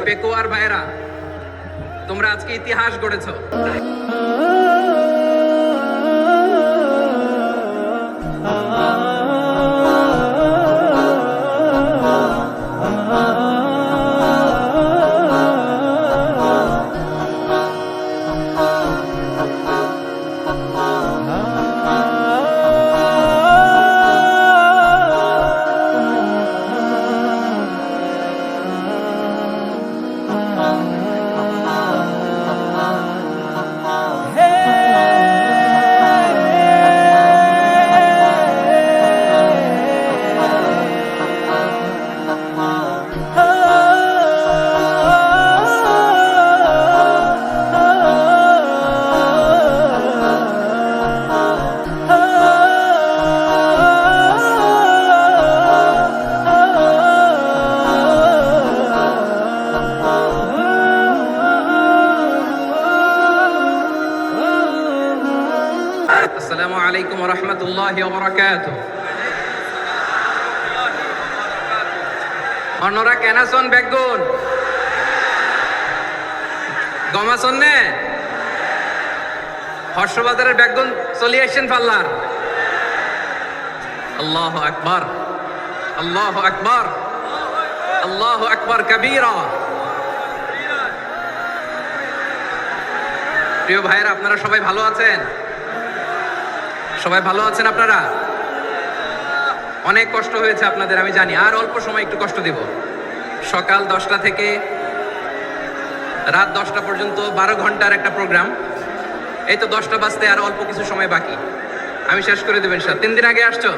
পেকুয়ার ভাইরা, তোমরা আজকে ইতিহাস গড়েছো। আসসালামু আলাইকুম ওয়া রাহমাতুল্লাহি ওয়া বারাকাতুহু। অন্যরা কেনাসন বেগুন গমাসন নে হর্ষবাজারের বেগুন চলে আসছেন পাল্লার। আল্লাহু আকবার, আল্লাহু আকবার, আল্লাহু আকবার কবীরা। প্রিয় ভাইয়েরা, আপনারা সবাই ভালো আছেন? সবাই ভালো আছেন? আপনারা অনেক কষ্ট হয়েছে আপনাদের, আমি জানি। আর অল্প সময় একটু কষ্ট দিব। সকাল 10টা থেকে রাত 10টা পর্যন্ত 12 ঘন্টার একটা প্রোগ্রাম। এই তো 10টা বাজতে আর অল্প কিছু সময় বাকি, আমি শেষ করে দেবেন। 3 দিন আগে আসছো?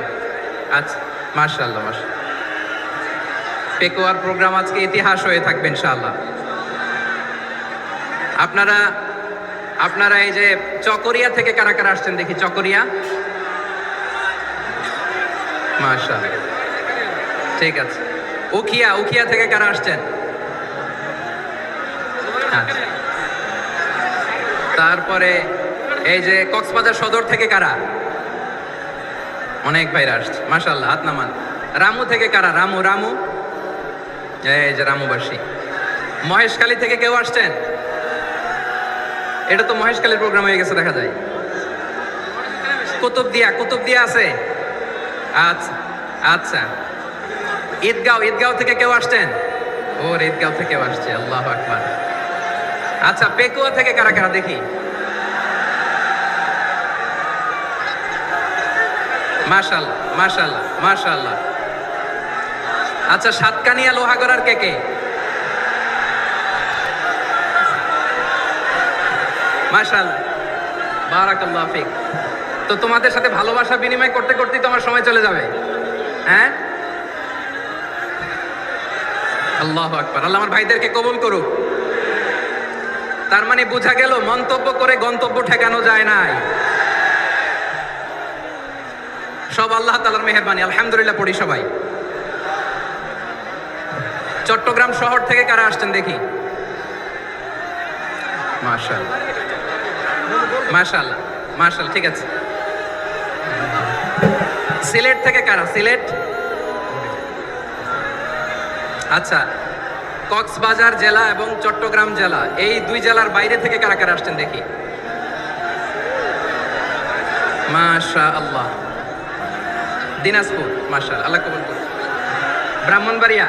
আচ্ছা, মাশাআল্লাহ মাশাআল্লাহ। পেকুয়ার প্রোগ্রাম আজকে ইতিহাস হয়ে থাকবে ইনশাআল্লাহ। আপনারা এই যে চকরিয়া থেকে কারা কারা আসছেন দেখি? চকরিয়া, মাশাআল্লাহ, ঠিক আছে। উখিয়া থেকে কারা আসছেন? আচ্ছা। তারপরে এই যে কক্সবাজার সদর থেকে কারা? অনেক ভাইরা আসছে, মাশাআল্লাহ, হাত নামান। রামু থেকে কারা? রামু, এই যে রামুবাসী। মহেশখালী থেকে কেউ আসছেন? এটা তো মহেশখালীর প্রোগ্রাম হয়ে গেছে দেখা যায়। কুতুবদিয়া আছে? আচ্ছা আচ্ছা। ঈদগাঁও থেকে কেউ আসছেন? ওর ঈদগাঁও থেকে আসছে, আল্লাহু আকবার। আচ্ছা, পেকুয়া থেকে কারা কারা দেখি? মাশাআল্লাহ মাশাআল্লাহ মাশাআল্লাহ। আচ্ছা, সাতকানিয়া লোহাগড়ার কে? মাশাআল্লাহ, বারাকাল্লাহু ফিক। তো তোমাদের সাথে ভালোবাসা বিনিময় করতে করতেই তো আমার সময় চলে যাবে। হ্যাঁ, আল্লাহু আকবার। আল্লাহ আমার ভাইদেরকে কবুল করুক। তার মানে বোঝা গেল মন্তব্য করে গন্তব্য ঠেকানো যায় নাই, সব আল্লাহ তাআলার মেহেরবানি। আলহামদুলিল্লাহ পড়ি সবাই। চট্টগ্রাম শহর থেকে কারা আসছেন দেখি? মাশাআল্লাহ মাশাআল্লাহ মাশাআল্লাহ, ঠিক আছে। সিলেট থেকে কারা? সিলেট, আচ্ছা। কক্সবাজার জেলা এবং চট্টগ্রাম জেলা, এই 2 জেলার বাইরে থেকে কারা কারা আসছেন দেখি? মাশাআল্লাহ। দিনাজপুর, মাশাআল্লাহ, আল্লাহ কবুল করুন। ব্রাহ্মণবাড়িয়া,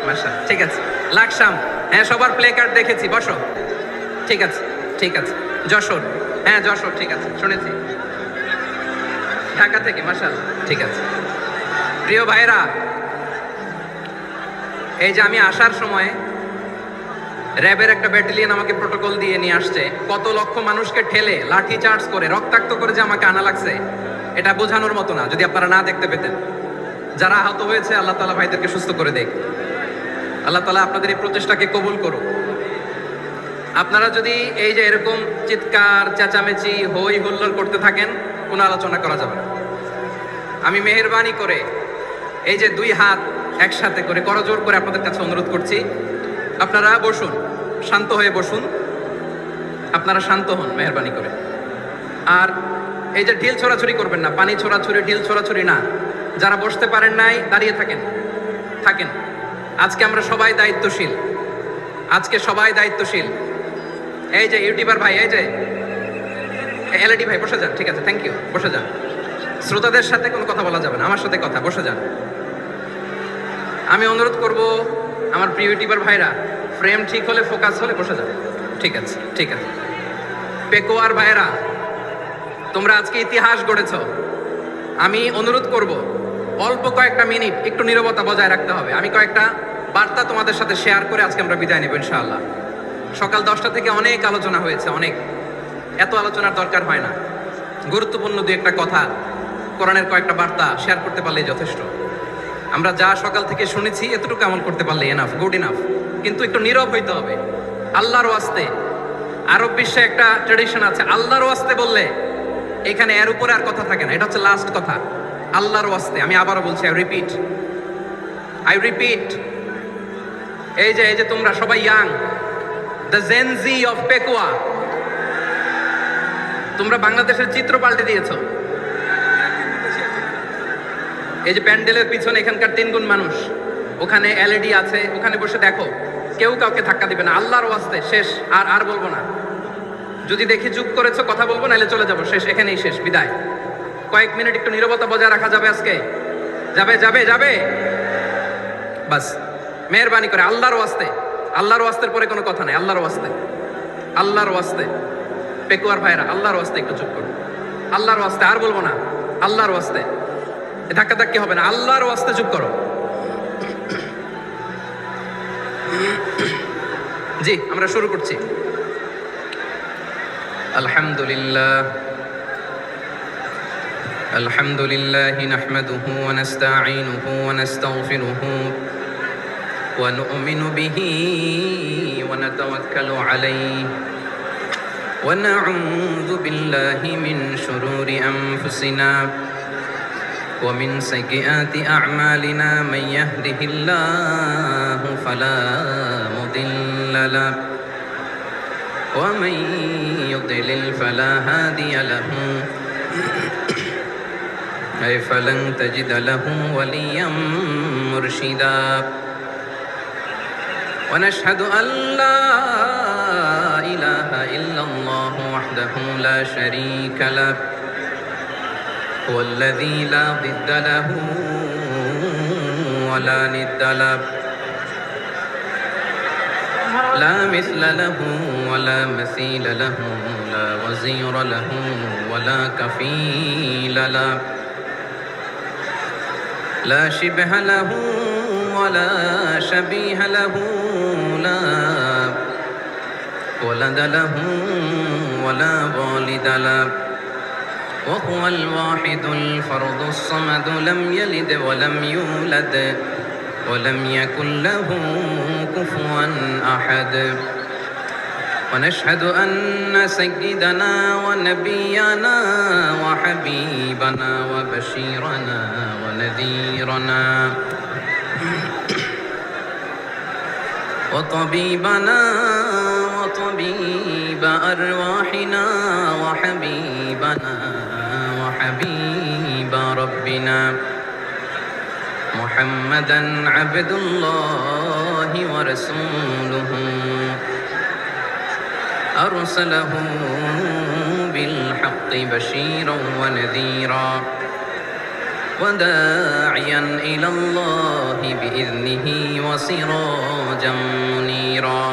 মাশাআল্লাহ, ঠিক আছে। লাকসাম, হ্যাঁ, সবার প্লে কার্ড দেখেছি, বসো, ঠিক আছে ঠিক আছে। যশোর, হ্যাঁ যশোর, ঠিক আছে, শুনেছি। ঢাকা থেকে, মাশাআল্লাহ, ঠিক আছে। প্রিয় ভাইরা, এই যে আমি আসার সময় র্যাবের একটা ব্যাটালিয়ন আমাকে প্রোটোকল দিয়ে নিয়ে আসছে। কত লক্ষ মানুষকে ঠেলে লাঠি চার্জ করে রক্তাক্ত করে যে আমাকে আনা লাগছে, এটা বোঝানোর মতো না। যদি আপনারা না দেখতে পেতেন। যারা আহত হয়েছে, আল্লাহ তাআলা ভাইদেরকে সুস্থ করে দেয়। আল্লাহ তাআলা আপনাদের এই প্রচেষ্টাকে কবুল করুক। আপনারা যদি এই যে এরকম চিৎকার চেঁচামেচি হই হুল্লোড় করতে থাকেন, কোনো আলোচনা করা যাবে না। আমি মেহেরবানি করে এই যে 2 হাত একসাথে করে করজোর করে আপনাদের কাছে অনুরোধ করছি, আপনারা বসুন, শান্ত হয়ে বসুন। আপনারা শান্ত হন মেহেরবানি করে। আর এই যে ঢিল ছোড়াছুরি করবেন না, পানি ছোড়াছুরি, ঢিল ছোড়াছুরি না। যারা বসতে পারেন নাই, দাঁড়িয়ে থাকেন। আজকে আমরা সবাই দায়িত্বশীল। আজকে সবাই দায়িত্বশীল। এই যে ইউটিউবার ভাই, এই যে এলইডি ভাই, বসে যান। ঠিক আছে, থ্যাংক ইউ, বসে যান। শ্রোতাদের সাথে কোনো কথা বলা যাবে না, আমার সাথে কথা, বসে যান। আমি অনুরোধ করব আমার প্রিয় ইউটিউবার ভাইরা, ফ্রেম ঠিক হলে, ফোকাস হলে বসে যান। ঠিক আছে, ঠিক আছে। পেকোয়ার ভাইরা, তোমরা আজকে ইতিহাস গড়েছ। আমি অনুরোধ করব অল্প কয়েকটা মিনিট একটু নীরবতা বজায় রাখতে হবে। আমি কয়েকটা বার্তা তোমাদের সাথে শেয়ার করে আজকে আমরা বিদায় নেব ইনশাআল্লাহ। সকাল 10টা থেকে অনেক আলোচনা হয়েছে, অনেক, এত আলোচনার দরকার হয় না। গুরুত্বপূর্ণ দুই একটা কথা, কোরআনের কয়েকটা বার্তা শেয়ার করতে পারলেই যথেষ্ট। আমরা যা সকাল থেকে শুনেছি এতটুকু আমল করতে পারলে এনাফ, গুড ইনাফ। কিন্তু একটু নীরব হইতে হবে আল্লাহর ওয়াস্তে। আরব বিশ্বে একটা ট্রেডিশন আছে, আল্লাহর ওয়াস্তে বললে এখানে এর উপরে আর কথা থাকে না, এটা হচ্ছে লাস্ট কথা। আল্লাহর ওয়াস্তে, আমি আবারও বলছি, আই রিপিট। এই যে তোমরা সবাই young, the Gen Z of Pekua, তোমরা বাংলাদেশের চিত্র পাল্টে দিয়েছো। এই যে প্যান্ডেলের পিছনে এখানকার 3 গুণ মানুষ, ওখানে এলইডি আছে, ওখানে বসে দেখো, কেউ কাউকে ধাক্কা দিবে না। আল্লাহর ওয়াস্তে শেষ, আর বলবো না। যদি দেখি চুপ করেছো, কথা বলবো, নাহলে চলে যাবো, শেষ, এখানেই শেষ, বিদায়। কয়েক মিনিট একটু নীরবতা বজায় রাখা যাবে আজকে? যাবে বাস, মেহরবানি করে আল্লাহর ওয়াস্তে। আল্লাহর ওয়াস্তের পরে কোনো কথা নাই, আল্লাহর ওয়াস্তে। পেকুয়ার ভাইরা, আল্লাহর ওয়াস্তে একটু চুপ করো, আল্লাহর ওয়াস্তে, আর বলবো না, আল্লাহর ওয়াস্তে। ধাক্কি হবে না, আল্লাহর ওয়াস্তে চুপ করো। জি, আমরা শুরু করছি। আলহামদুলিল্লাহ নাহমাদুহু ওয়া নাস্তাঈনুহু ওয়া নাস্তাগফিরুহু ওয়া নু'মিনু বিহি ওয়া নাতাওয়াক্কালু আলাইহি ওয়া না'উযু বিল্লাহি মিন শুরুরি আনফুসিনা ومن سيئات أعمالنا من يهده الله فلا مضل له ومن يضلل فلا هادي له أي فلن تجد له وليا مرشدا ونشهد أن لا إله إلا الله وحده لا شريك له هو الذي لا ضد له ولا ند له لا مثل له ولا مثيل له لا وزير له ولا كفيل له لا شبه له ولا شبيه له لا ولد له ولا والد له وهو الواحد الفرد الصمد لم يلد ولم يولد ولم يكن له كفوا أحد ونشهد أن سيدنا ونبينا وحبيبنا وبشيرنا ونذيرنا وطبيبنا وطبيب أرواحنا وحبيبنا وحبيب ربنا محمدا عبد الله ورسوله أرسله بالحق بشيرا ونذيرا وداعيا إلى الله بإذنه وسراجا منيرا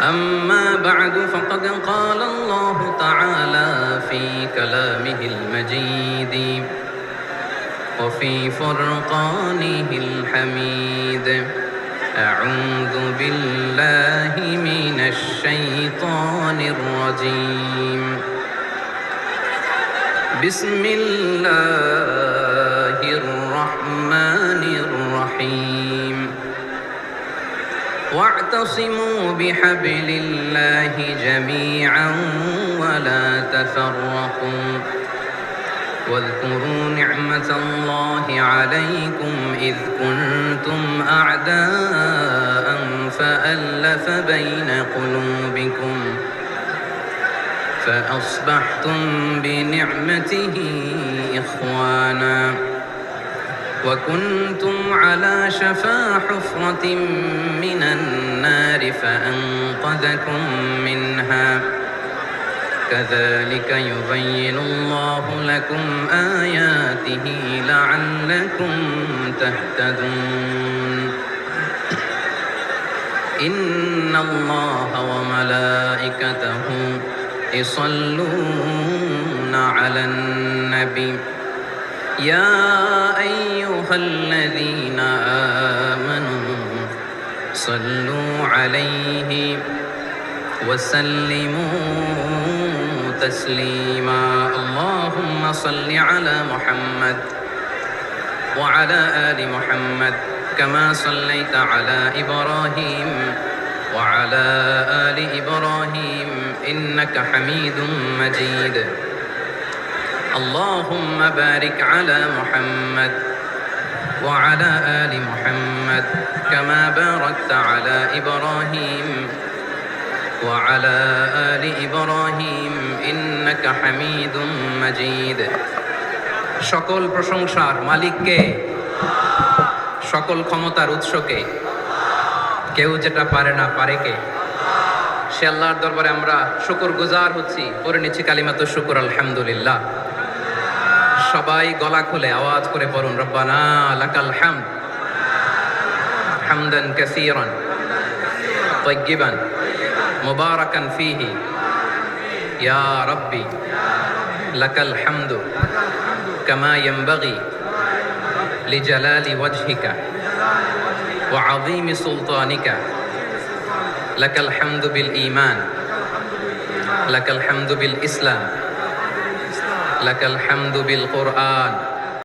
أما بعد فقد قال الله تعالى في كلامه المجيد وفي فرقانه الحميد أعوذ بالله من الشيطان الرجيم بسم الله الرحمن الرحيم واعتصموا بحبل الله جميعا ولا تفرقوا واذكروا نعمة الله عليكم إذ كنتم أعداء فألف بين قلوبكم فأصبحتم بنعمته إخوانا وكنتم على شفا حفرة من النار فأنقذكم منها كذلك يبين الله لكم آياته لعلكم تهتدون إن الله وملائكته يصلون على النبي يا أيها الذين آمنوا صلوا عليه وسلموا تسليما اللهم صل على محمد وعلى آل محمد كما صليت على إبراهيم وعلى آل إبراهيم إنك حميد مجيد اللهم بارك على محمد وعلى آل محمد كما باركت على إبراهيم وعلى آل إبراهيم إنك حميد مجيد সকল প্রশংসার মালিককে সকল ক্ষমতার উৎসকে কেউ যেটা পারে না পারে কে সে আল্লাহর দরবারে আমরা শুকরগুজার হচ্ছি পড়ে নিচ্ছি কালিমাতু শুকর আলহামদুলিল্লাহ সবাই গলা খুলে আওয়াজ করে পড়ুন রব্বানা লাকাল হামদ হামদান কাসীরান তাইয়্যিবান মুবারাকান ফীহি ইয়া রাব্বি লাকাল হামদু কামা ইয়ানবাগি লিজালালি ওয়াজহিকা ওয়া আযীমি সুলতানিকা লাকাল হামদু বিল ঈমান লাকাল হামদু বিল ইসলাম লাকাল হামদু বিল কুরআন